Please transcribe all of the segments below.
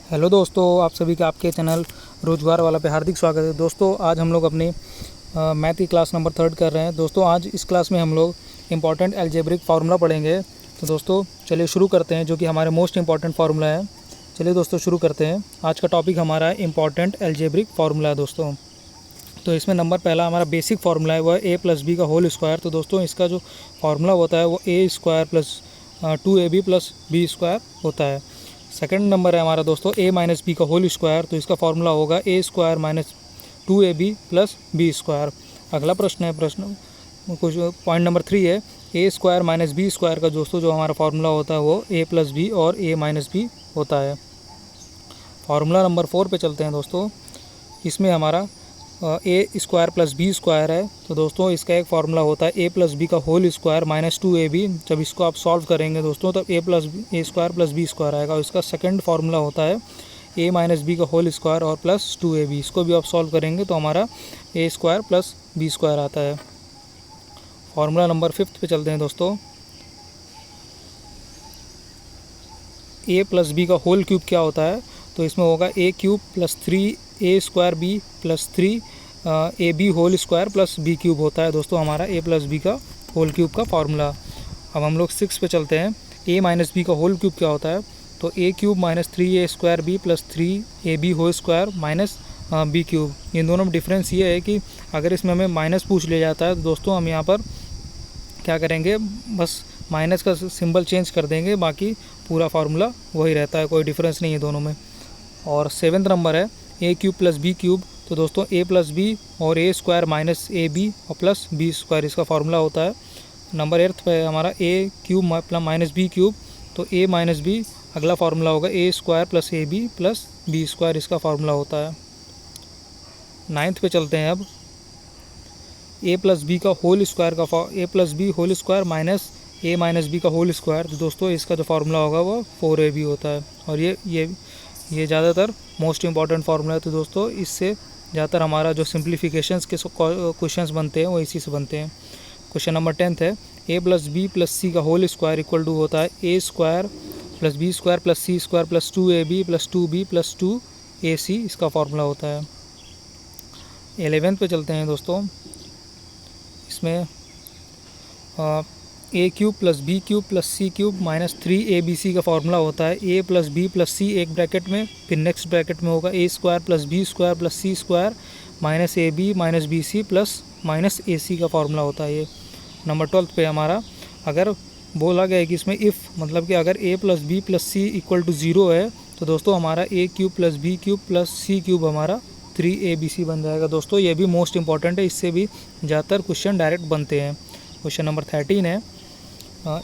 Hello दोस्तों, आप सभी का आपके चैनल रोजगार वाला पे हार्दिक स्वागत है। दोस्तों आज हम लोग अपनी मैथ की क्लास नंबर 3 कर रहे हैं। दोस्तों आज इस क्लास में हम लोग इम्पॉर्टेंट अलजेब्रिक फार्मूला पढ़ेंगे। तो दोस्तों चलिए शुरू करते हैं, जो कि हमारे मोस्ट इम्पॉर्टेंट फार्मूला है। चलिए दोस्तों शुरू करते हैं। आज का टॉपिक हमारा इम्पॉर्टेंट अलजेब्रिक फार्मूला है दोस्तों। तो इसमें नंबर पहला हमारा बेसिक फार्मूला है, वह ए प्लस बी का होल स्क्वायर। तो दोस्तों इसका जो फार्मूला होता है वो a square plus 2ab plus b square होता है। सेकंड नंबर है हमारा दोस्तों ए माइनस बी का होल स्क्वायर। तो इसका फार्मूला होगा a square minus 2ab plus b square. अगला प्रश्न है कुछ पॉइंट नंबर 3 है a square minus b square का दोस्तों जो हमारा फार्मूला होता है वो ए प्लस बी और ए माइनस बी होता है। फार्मूला नंबर 4 पे चलते हैं दोस्तों। इसमें हमारा a square plus b square है। तो दोस्तों इसका एक फार्मूला होता है ए प्लस बी का होल स्क्वायर माइनस 2ab। जब इसको आप सॉल्व करेंगे दोस्तों तब ए स्क्वायर प्लस बी स्क्वायर आएगा। और इसका सेकंड फार्मूला होता है ए माइनस बी का होल स्क्वायर और प्लस 2ab। इसको भी आप सॉल्व करेंगे तो हमारा a square plus b square आता है। फार्मूला नंबर 5 पे चलते हैं दोस्तों। ए प्लस बी का होल क्यूब क्या होता है? तो इसमें होगा a cube plus 3a square b plus 3ab whole square plus b cube होता है दोस्तों हमारा ए प्लस बी का होल क्यूब का फार्मूला। अब हम लोग 6 पे चलते हैं। ए माइनस बी का होल क्यूब क्या होता है? तो a cube minus 3a square b plus 3ab whole square minus b cube. इन दोनों में डिफरेंस ये है कि अगर इसमें हमें माइनस पूछ लिया जाता है तो दोस्तों हम यहाँ पर क्या करेंगे, बस माइनस का सिंबल चेंज कर देंगे, बाकी पूरा फार्मूला वही रहता है, कोई डिफरेंस नहीं है दोनों में। और 7th नंबर है a cube plus b cube. तो दोस्तों ए प्लस बी और a square minus a b और प्लस बी स्क्वायर इसका फार्मूला होता है। नंबर 8 पे हमारा a cube minus b cube. तो ए माइनस बी अगला फार्मूला होगा a square plus a b plus b square इसका फार्मूला होता है। 9th पे चलते हैं। अब ए प्लस बी का whole square a plus B whole square minus A minus b का होल स्क्वायर। तो दोस्तों इसका जो फार्मूला होगा वो 4ab होता है। और ये ज़्यादातर मोस्ट इम्पॉर्टेंट फार्मूला है। तो दोस्तों इससे ज़्यादातर हमारा जो सिंप्लीफिकेशंस के क्वेश्चंस बनते हैं वो इसी से बनते हैं। क्वेश्चन नंबर 10 है a plus b plus c का होल स्क्वायर इक्वल टू होता है a square plus b square plus c square plus 2ab plus 2b plus 2ac इसका फार्मूला होता है। 11th पे चलते हैं दोस्तों। इसमें a cube plus b cube plus c cube minus 3abc का फार्मूला होता है a plus b plus c एक ब्रैकेट में, फिर नेक्स्ट ब्रैकेट में होगा a square plus b square plus c square minus a b minus b c plus minus a c का formula होता है ये। नंबर 12 पे हमारा अगर बोला गया है कि इसमें इफ़ मतलब कि अगर a plus b plus c equal to 0 है तो दोस्तों हमारा a cube plus b cube plus c cube हमारा 3abc बन जाएगा। दोस्तों ये भी मोस्ट इंपॉर्टेंट है, इससे भी ज़्यादातर क्वेश्चन डायरेक्ट बनते हैं। क्वेश्चन नंबर 13 है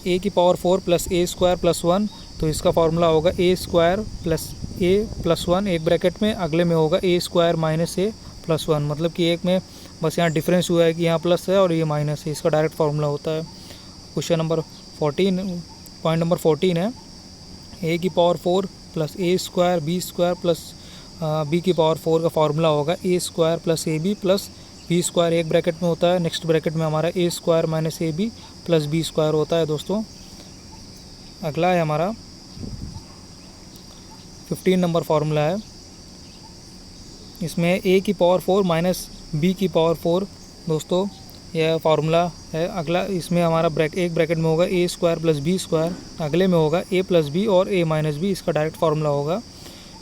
ए की power 4 plus a square plus 1। तो इसका फार्मूला होगा a square plus A plus 1 एक ब्रैकेट में, अगले में होगा a square minus A plus 1। मतलब कि एक में बस यहाँ डिफरेंस हुआ है कि यहाँ प्लस है और ये माइनस है, इसका डायरेक्ट फार्मूला होता है। क्वेश्चन नंबर 14 पॉइंट नंबर 14 है ए की power 4 plus a square b square plus b की पावर 4 का फार्मूला होगा a square plus a b plus b square एक ब्रैकेट में होता है, नेक्स्ट ब्रैकेट में हमारा a square minus a b plus b square होता है दोस्तों। अगला है हमारा 15 नंबर फार्मूला है। इसमें ए की पावर 4 माइनस बी की पावर 4 दोस्तों यह फार्मूला है। अगला इसमें हमारा एक ब्रैकेट में होगा a square plus b square, अगले में होगा ए प्लस बी और ए माइनस बी, इसका डायरेक्ट फार्मूला होगा।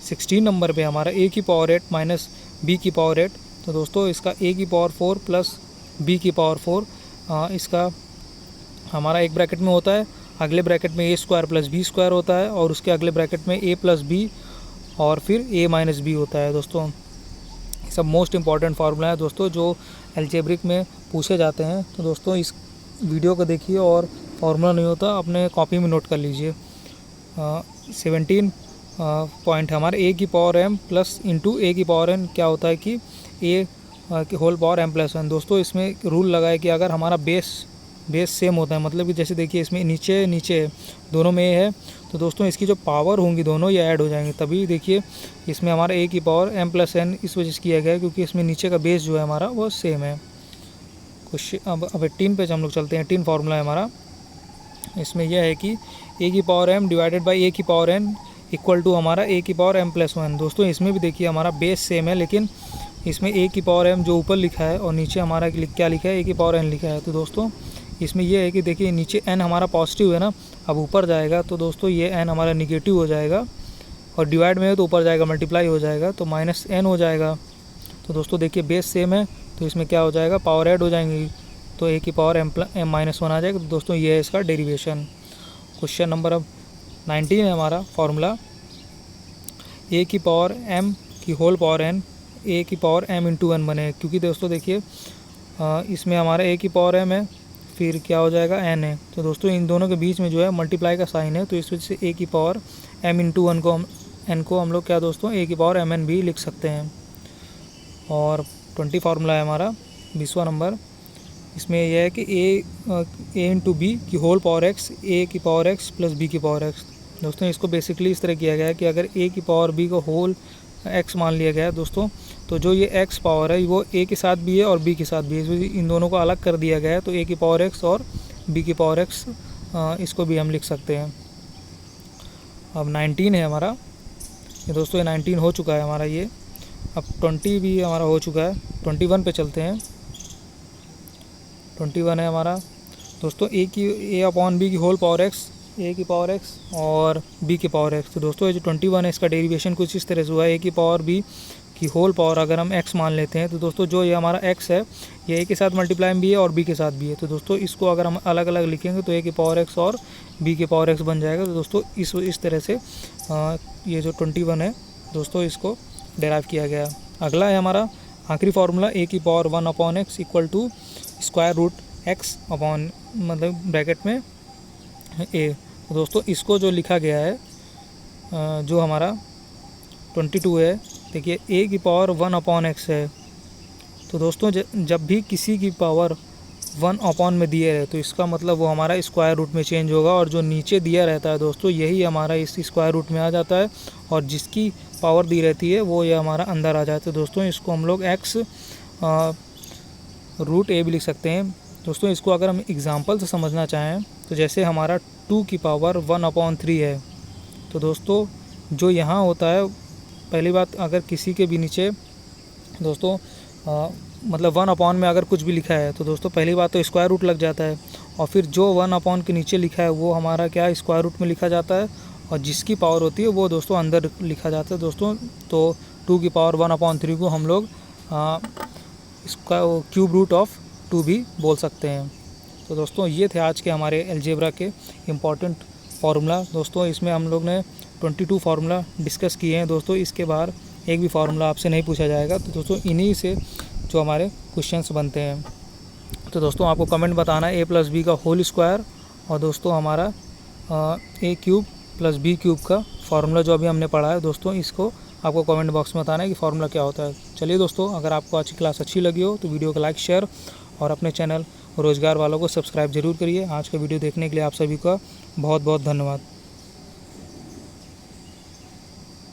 16 नंबर पे हमारा ए की पावर 8 माइनस बी की पावर 8। तो दोस्तों इसका ए की पावर 4 प्लस बी की पावर 4 इसका हमारा एक ब्रैकेट में होता है, अगले ब्रैकेट में ए स्क्वायर प्लस बी स्क्वायर होता है और उसके अगले ब्रैकेट में ए प्लस बी और फिर ए माइनस बी होता है। दोस्तों ये सब मोस्ट इम्पॉर्टेंट फार्मूला है दोस्तों जो अलजेब्रिक में पूछे जाते हैं। तो दोस्तों इस वीडियो को देखिए और फार्मूला नहीं होता अपने कॉपी में नोट कर लीजिए। 17 पॉइंट हमारे ए की पावर एम प्लस इंटू ए की पावर एन क्या होता है कि ए की होल पावर एम प्लस 1। दोस्तों इसमें रूल लगा है कि अगर हमारा बेस सेम होता है, मतलब कि जैसे देखिए इसमें नीचे दोनों में ए है तो दोस्तों इसकी जो पावर होंगी दोनों ये ऐड हो जाएंगे, तभी देखिए इसमें हमारा ए की पावर एम प्लस एन इस वजह से किया गया है क्योंकि इसमें नीचे का बेस जो है हमारा वो सेम है। अब 18 पे हम लोग चलते हैं। 18 फार्मूला है हमारा। इसमें यह है कि ए की पावर एम डिवाइडेड बाई ए की पावर एन इक्वल टू हमारा ए की पावर m प्लस 1। दोस्तों इसमें भी देखिए हमारा बेस सेम है, लेकिन इसमें ए की पावर m जो ऊपर लिखा है और नीचे हमारा क्या लिखा है, ए की पावर n लिखा है। तो दोस्तों इसमें ये है कि देखिए नीचे n हमारा पॉजिटिव है ना, अब ऊपर जाएगा तो दोस्तों ये n हमारा निगेटिव हो जाएगा, और डिवाइड में है तो ऊपर जाएगा मल्टीप्लाई हो जाएगा तो माइनस n हो जाएगा। तो दोस्तों देखिए बेस सेम है तो इसमें क्या हो जाएगा, पावर ऐड हो जाएंगी, तो ए की पावर m माइनस 1 आ जाएगा। तो दोस्तों ये है इसका डेरिवेशन। क्वेश्चन नंबर अब 19 है हमारा फॉर्मूला ए की पावर m की होल पावर n ए की पावर m इंटू 1 बने, क्योंकि दोस्तों देखिए इसमें हमारा ए की पावर m है, फिर क्या हो जाएगा n है। तो दोस्तों इन दोनों के बीच में जो है मल्टीप्लाई का साइन है, तो इस वजह से ए की पावर m इंटू 1 को n को हम लोग क्या दोस्तों ए की पावर mn भी लिख सकते हैं। और 20 फार्मूला है हमारा 20वां नंबर, इसमें यह है कि ए इंटू बी की होल पावर x ए की पावर x प्लस बी की पावर x। दोस्तों इसको बेसिकली इस तरह किया गया है कि अगर ए की पावर बी को होल x मान लिया गया है दोस्तों, तो जो ये x पावर है वो a के साथ भी है और b के साथ भी है, इन दोनों को अलग कर दिया गया है। तो a की पावर x और b की पावर x इसको भी हम लिख सकते हैं। अब 19 है हमारा, ये दोस्तों ये 19 हो चुका है हमारा ये। अब 20 भी हमारा हो चुका है, 21 पे चलते हैं। 21 है हमारा दोस्तों a अपॉन बी की होल पावर x ए की पावर x और b की पावर x। तो दोस्तों ये जो 21 है इसका डेरिवेशन कुछ इस तरह से हुआ है, ए की पावर b की होल पावर अगर हम x मान लेते हैं तो दोस्तों जो ये हमारा x है ये a के साथ मल्टीप्लाई में भी है और b के साथ भी है। तो दोस्तों इसको अगर हम अलग अलग लिखेंगे तो a की पावर x और b की पावर x बन जाएगा। तो दोस्तों इस तरह से ये जो 21 है दोस्तों इसको डेराइव किया गया। अगला है हमारा आखिरी फार्मूला ए की power 1 upon x equal to square root x upon मतलब ब्रैकेट में a। तो दोस्तों इसको जो लिखा गया है जो हमारा 22 है, देखिए a की पावर 1 अपॉन x है। तो दोस्तों जब भी किसी की पावर 1 अपॉन में दिया है तो इसका मतलब वो हमारा स्क्वायर रूट में चेंज होगा, और जो नीचे दिया रहता है दोस्तों यही हमारा इस स्क्वायर रूट में आ जाता है, और जिसकी पावर दी रहती है वो ये हमारा अंदर आ जाता है। दोस्तों इसको हम लोग x रूट a भी लिख सकते हैं। दोस्तों इसको अगर हम एग्ज़ाम्पल से समझना चाहें तो जैसे हमारा 2 की पावर 1 अपॉन 3 है, तो दोस्तों जो यहाँ होता है, पहली बात अगर किसी के भी नीचे दोस्तों मतलब 1 अपॉन में अगर कुछ भी लिखा है तो दोस्तों पहली बात तो स्क्वायर रूट लग जाता है, और फिर जो 1 अपॉन के नीचे लिखा है वो हमारा क्या स्क्वायर रूट में लिखा जाता है, और जिसकी पावर होती है वो दोस्तों अंदर लिखा जाता है दोस्तों। तो 2 की पावर 1 अपॉन 3 को हम लोग इसका क्यूब रूट ऑफ 2 भी बोल सकते हैं। तो दोस्तों ये थे आज के हमारे अलजेब्रा के इम्पॉर्टेंट फार्मूला। दोस्तों इसमें हम लोग ने 22 फार्मूला डिस्कस किए हैं दोस्तों, इसके बाहर एक भी फार्मूला आपसे नहीं पूछा जाएगा। तो दोस्तों इन्हीं से जो हमारे क्वेश्चंस बनते हैं। तो दोस्तों आपको कमेंट बताना है a प्लस बी का होल स्क्वायर और दोस्तों हमारा a cube plus b cube का फार्मूला जो अभी हमने पढ़ा है दोस्तों, इसको आपको कमेंट बॉक्स में बताना है कि फार्मूला क्या होता है। चलिए दोस्तों, अगर आपको आज की क्लास अच्छी लगी हो तो वीडियो को लाइक शेयर और अपने चैनल रोज़गार वालों को सब्सक्राइब जरूर करिए। आज का वीडियो देखने के लिए आप सभी का बहुत बहुत धन्यवाद।